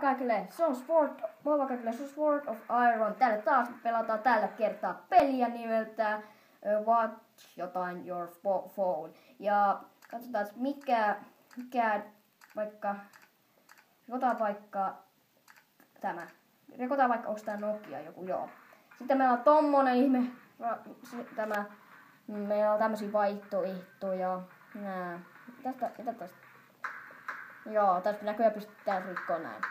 Kaikille, se on Sword of Iron. Täällä taas pelataan tällä kertaa peliä nimeltä Watch jotain Your Phone. Ja katsotaan mikä vaikka tämä. Rikotaan vaikka onko tää Nokia joku, joo. Sitten meillä on tommonen ihme, meillä on tämmösiä vaihtoehtoja. Mitä tästä? Joo, tästä näköjään pystytään rikkoon näin.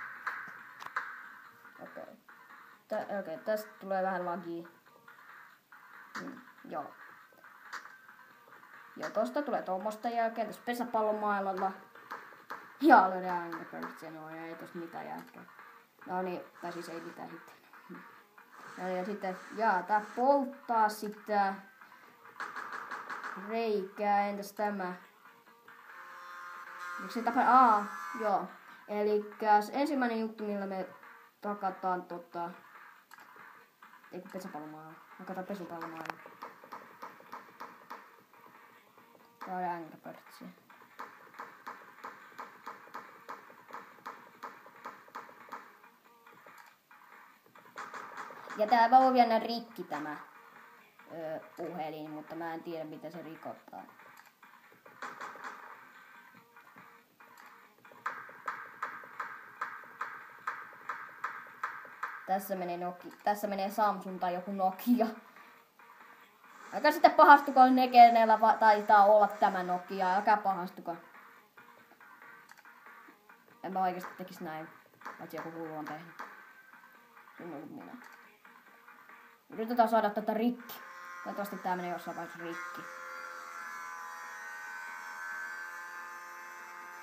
Okei, tästä tulee vähän lagia. Joo. Ja tosta tulee tommosta jälkeen tässä pesäpallomailalla. Ja löydään Angry Birds, no ja ei tossa mitään jälkeen. No niin, tai siis ei mitään hittaa. Ja sitten, tää polttaa sitä reikää, entäs tämä? Miksi se tapaa? Joo. Elikkäs ensimmäinen juttu, millä me takataan ei kun pesäpallomailla. Hakataan pesäpallomailla. Tää on Angry Birdsia. Ja tää voi vielä rikki tämä puhelin, mutta mä en tiedä mitä se rikottaa. Tässä menee Samsung tai joku Nokia. Älkää sitten pahastuko, ne kenellä taitaa olla tämä Nokia. Älkää pahastuko. En mä oikeesti tekis näin. Paitsi joku hullu on tehnyt. Se on ollut minä. Yritetään saada tätä rikki. Toivottavasti tää menee jossain vaiheessa rikki.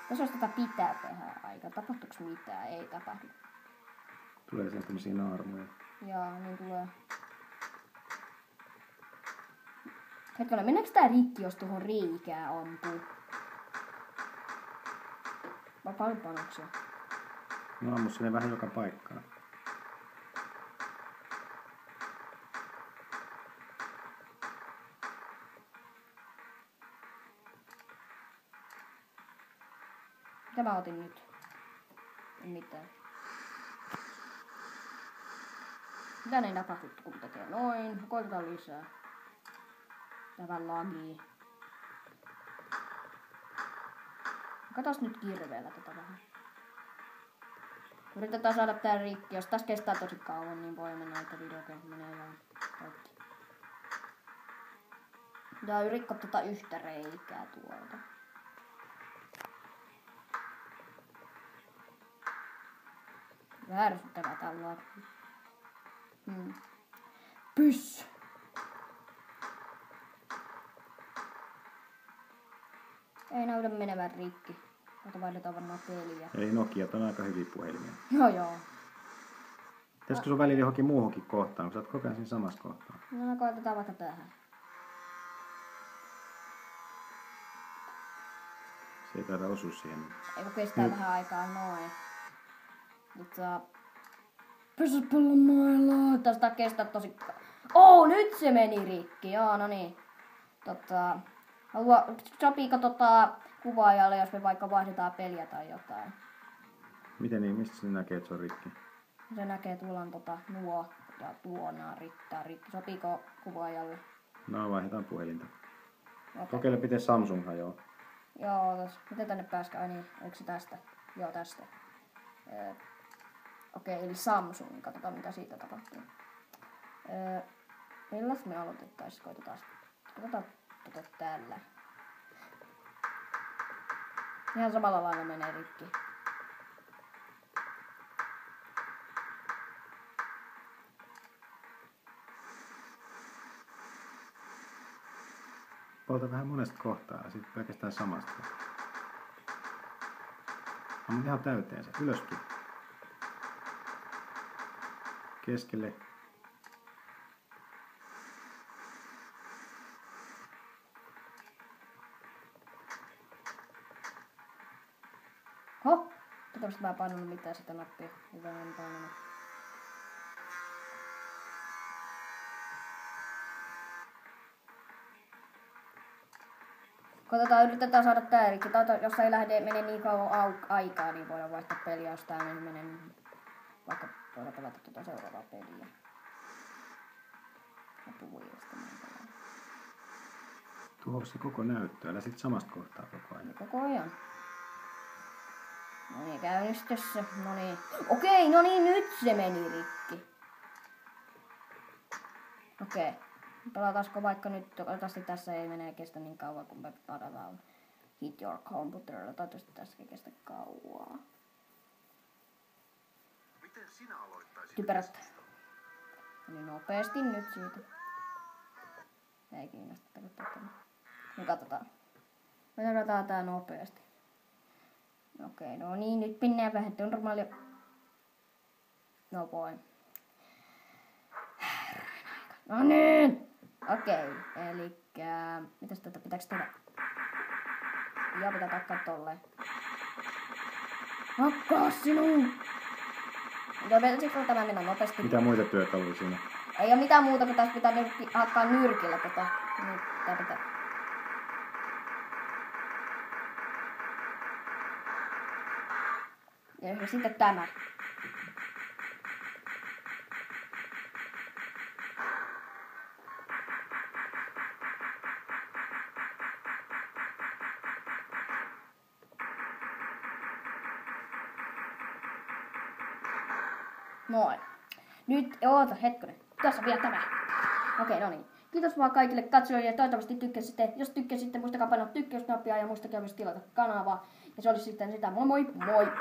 Jos tätä pitää tehdä aika. Tapahtuuks mitään? Ei tapahdu. Tulee sieltä tämmösiä naarmuja. Jaa, niin tulee. Hetkellä, meneekö tää rikki, jos tuohon reikää ampuu? Vai paljon panoksia? No ammu sinne vähän joka paikkaan. Mitä mä otin nyt? En mitään. Mitä ne tapahtuu, kun tekee noin? Koitetaan lisää. Vähän lagii. Katos nyt kirveellä tätä vähän. Yritetään saada tää rikki. Jos tässä kestää tosi kauan, niin voi mennä, että videokin menee ihan kaikki. Tää rikko tota yhtä reikää tuolta. Vähän ärsyttävää tällä. Pyssy! Ei näytä menevän rikki. Ota vaihdetaan varmaan peliä. Eli Nokiat on aika hyviä puhelimia. Joo. Pitäisikö sun välillä johonkin muuhunkin kohtaan, kun sä oot koko ajan siinä samassa kohtaa? No koitetaan vaikka tähän. Se ei taida osua siihen. Eikö kestää vähän aikaa noin. Pesäpallomailla. Tästä kestää tosi nyt se meni rikki. Joo, no niin. Sopiiko kuvaajalle, jos me vaikka vaihdetaan peliä tai jotain? Miten niin? Mistä se näkee, että se on rikki? Se näkee tuolla nuo ja tuona rikki. Sopiiko kuvaajalle? No, vaihdetaan puhelinta. Okay. Kokeile pitää Samsunghan, joo. Joo, miten tänne pääskään? Niin, oliko se tästä? Joo, tästä. Okei, eli Samsung. Katsotaan mitä siitä tapahtuu. Milläs me aloitettaisiin? Koitetaan tällä. Ihan samalla lailla menee rikki. Polta vähän monesta kohtaa ja sitten pelkästään samasta. Ammut ihan täyteen se. Ylöskin. Keskelle. Toivottavasti mä en painanut mitään sitä nappia. Hyvä, en painanut. Yritetään saada tää rikki. Jos ei mene niin kauan aikaa, niin voidaan vaihtaa peliä, jos tää menee niin. Vaikka voidaan pelata tuota seuraavaa peliä. Tuhoa se koko näyttö, älä sit samasta kohtaa koko ajan. Koko ajan. No niin, käynnistys se. No niin. Okei, no niin, nyt se meni rikki. Okei. Pelataanko vaikka nyt, toivottavasti tässä ei mene kestä niin kauan, kun me palataan Hit Your Computerilla. Toivottavasti tässä ei kestä kauaa. Typerät. Niin nopeasti nyt siitä. Ei kiinnosta pelottaa tämä. Me katsotaan. Me katsotaan tää nopeasti. Okei, no niin, nyt mennään vähän normaalia. No voi. No niin! Okei, elikkä... Mitäs tätä pitääks tehdä? Ja pitää takkaa tolleen. Hakkaa sinun! Pitäisikö tämä mennä nopeasti? Mitä muita työkaluja siinä? Ei oo mitään muuta, kun tässä pitää hakkaa nyrkillä tätä. Nyt tää pitää... Ja sitten tämä. Noin. Nyt, oota hetkonen. Tässä on vielä tämä. Okei, no niin. Kiitos vaan kaikille katsojille ja toivottavasti tykkäsitte. Jos tykkäsitte, muistakaa painaa tykkäysnappia ja muistakaa myös tilata kanavaa. Ja se olisi sitten sitä. Moi moi moi!